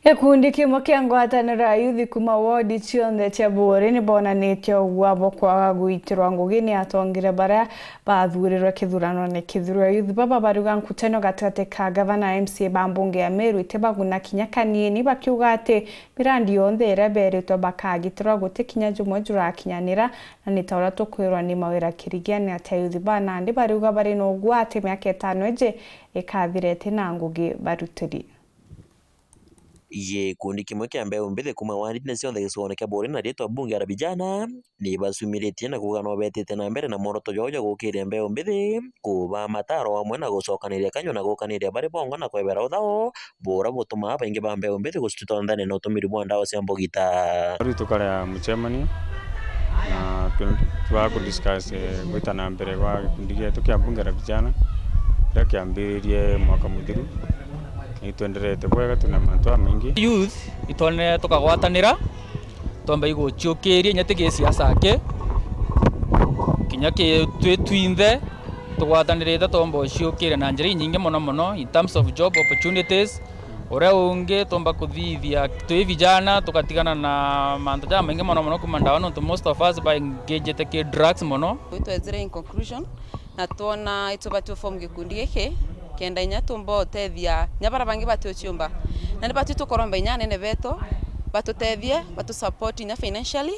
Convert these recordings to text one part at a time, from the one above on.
Gikundi kimwe kia ngwataniro ya yuthi kuma wodi cionthe cia bũrũri nĩ bonanĩtie ũguo kwaga gũitirwa ngugi nĩ atongire baria bathurirwe kithurano-inĩ kithuru. Yuthi baba baruga nkutano gatagatĩ ka gavana MCA ba mbunge ya Meru itibaguna kinya kanieni bakiuga atĩ mirandi yonthe ĩrĩa beritwo bakagitirwa gũtĩ kinya jumwe jurakinyanĩra na nĩ ta ũrĩa tũkwĩrwo nĩ mawĩra kĩrigiani atĩ yuthi ba Nandi baruga bari na ũgwati mĩaka ĩtano ĩnje ĩkathirĩte na ngugi barutĩri. Gikundi kimwe kia mbeũ mbithi kuma wadi na cionthe gĩcigo-inĩ kia bũrũri na rĩtwa bunge la vijana nĩ bacumĩrĩtie na kuga no betĩte na mbere na muoroto joja gũkĩrĩa mbeũ mbithi kuba mataro amwe na gũcokanĩria kanyo na gũkanĩria bari bongo na kwebera ũthao bũra bũtũmaga baingĩ ba mbeũ mbithi gũcitũtonthane na ũtũmĩri bwa ndawa cia mbũgita. Rĩu tũkarĩa mũcemanio na twaga kũdiscuss gwĩta na mbere gwa gĩkundi gĩtũ kia bunge la vijana kĩrĩa kĩambĩrĩirie mwaka mũthiru itwenderete bwega tuna mantu maingi youth itone tukagwatanira tomba iguciukirie nyati gi siasa ke kinya ki twinthe tugwatanirite tomba ciukire na njira nyingi muno in terms of job opportunities ore unge tomba kuthithia twi vijana tukatigana na mantu ja maingi muno kuma ndawa no most of us by engage ke drugs muno twezire in conclusion na tuona itubatio form gikundi giki kenda inya tumbo tethia nyabara bangi batuciumba na nibatu tukoromba inya nene beto batutethie batu support inya financially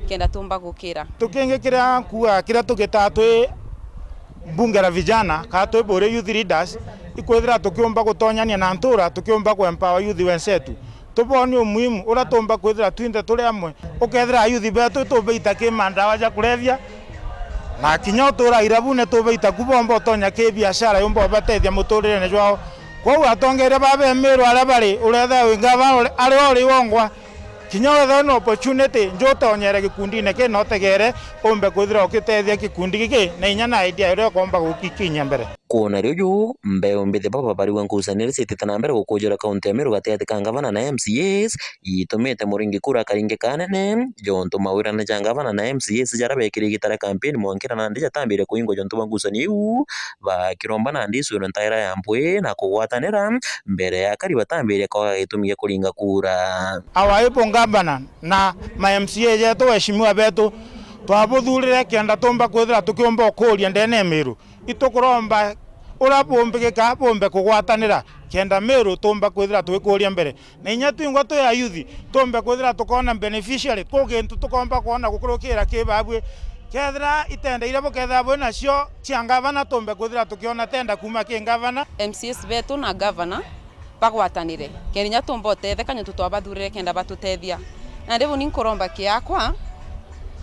kenda tumba gukira tukinge kira kuwa kira tugitatwe bunge la vijana katwe bore youth leaders ikwethira tukiumba gutonyania na ntura tukiumba ku empower youth wensetu tuboni umuhimu ura tumba kwethira twinde turi amwe ukethira youth betu tubeita kimandawa ja kulevya na kinya tura irabune tubeita kubomba tonya ke biashara yombo batethia muturire jwao kwa atongere babe Meru ara bari uretha wingava ari ori wongwa kinya wetha no opportunity njotonyere gikundi-inĩ ke no tegere ombe kwithira ukitethia gikundi giki na inya na idea ire komba gukikinya mbere kuona rĩu mbeũ mbithi baba bariwa ngucanĩrĩ citĩte na mbere gũkũnjĩra kaunti ya Meru gatagatĩ ka gavana na MCAs itũmĩte mũringi kura karingi kanene jonto mawĩra ja gavana na MCAs jara bekĩrĩ gĩtare campaign mwankĩra Nandi jatambĩire kũhingwo jonto wa ngucanio iu bakĩromba Nandi icũĩro ntaĩra ya mbũĩ na kũgwatanĩra mbere ya kari batambĩire kwaga gĩtũmi gĩa kũringa kura. Awaipo gavana na ma MCA jetu weshimiwa betu twabuthurire kenda tumba kwithira tukiomba ũkũria ndene Meru itukuromba ura bombe ka bombe kugwatanira kenda Meru tumba kwithira twikuria mbere na inya twingwa twa youth tumbe kwithira tukona beneficiary kugintu tukomba kuona gukurukira kibabwe kethira itenda ira buketha bwe nacio cia gavana tumbe kwithira tukiona tenda kuma ki gavana MCS betu na gavana bagwatanire kenya tumba tethe kanyo tutwabathurire kenda batutethia na ndevu ni nkoromba kiakwa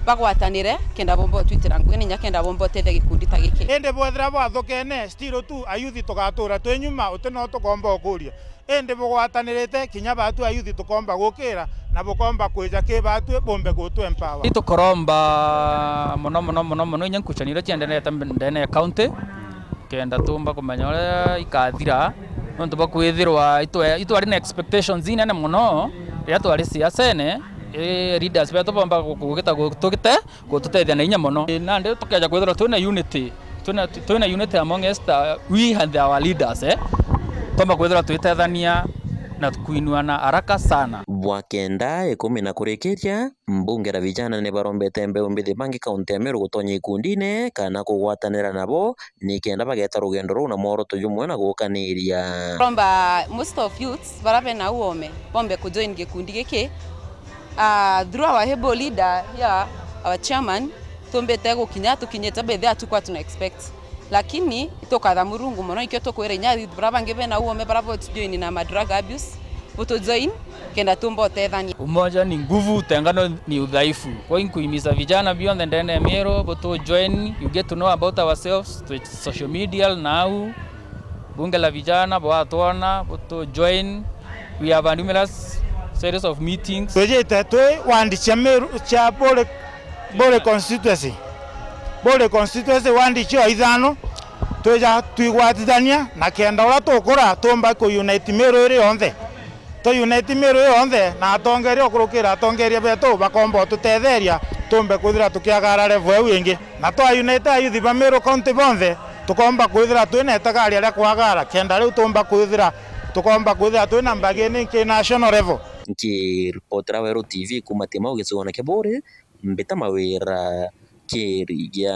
bagwatanire kenda bombo twitira ngwene nya kenda bombo tethe gikundi ta giki ende bwethira bathukene stiro tu ayuthi tugatura twenyuma utino tukomba ukuria ende bugwatanirite kinya batu ayuthi tukomba gukira na bukomba kwija ke batu bombe gutu empower itukoromba muno nya nkucanire ciendenete ndene county kenda tumba kumenya uria ikathira no tumba kwithirwa itwari na expectations inene muno ria twari siasene leaders betu bomba gukita gututethia na inya muno na ndi tukeja kwithira twina unity among us we and our leaders tomba kwithira twitethania na kuinuana haraka sana. Bwakenda 10 na kurikiria mbunge la vijana ni barombete mbeũ mbithi bangi kaunti ya Meru gutonya ikundi-inĩ kana kugwatanĩra nabo ni kenda bageta rugendo rũu na muoroto jumwe na gũkanĩria romba most of youths barabe na uome bombe kujoin gikundi giki through our able leader here our chairman tombete gukinya tukinyete bethe atukwa tuna expect lakini itokatha murungu muno ikyo tokwira nya brabange bena uome bravo join na drug abuse buto join kenda tumbo tethani umoja ni nguvu tengano ni udhaifu kwa hiyo kuhimiza vijana beyond ndene Meru buto join you get to know about ourselves to social media now bunge la vijana bwatwana buto join we have a numerous series of meetings twejete twe wandi cha Meru cha bole constituency wandi cha ithano tweja twigwatithania na kenda ura tukura tumba ku unite Meru iri yonthe to unite Meru yonthe na atongeria okurukira atongeria betu bakomba tutetheria tumbe kwithira tukiagara level eu ingi na to unite youth ba Meru county bonthe tukomba kwithira twina etagari aria kwagara kenda riu tumba kwithira tukomba kwithira twina mbagini ki national level. Nkiripotera Werũ TV kuma Timau gĩcigo-inĩ kĩa Bũrĩ mbĩta mawĩra kĩrĩa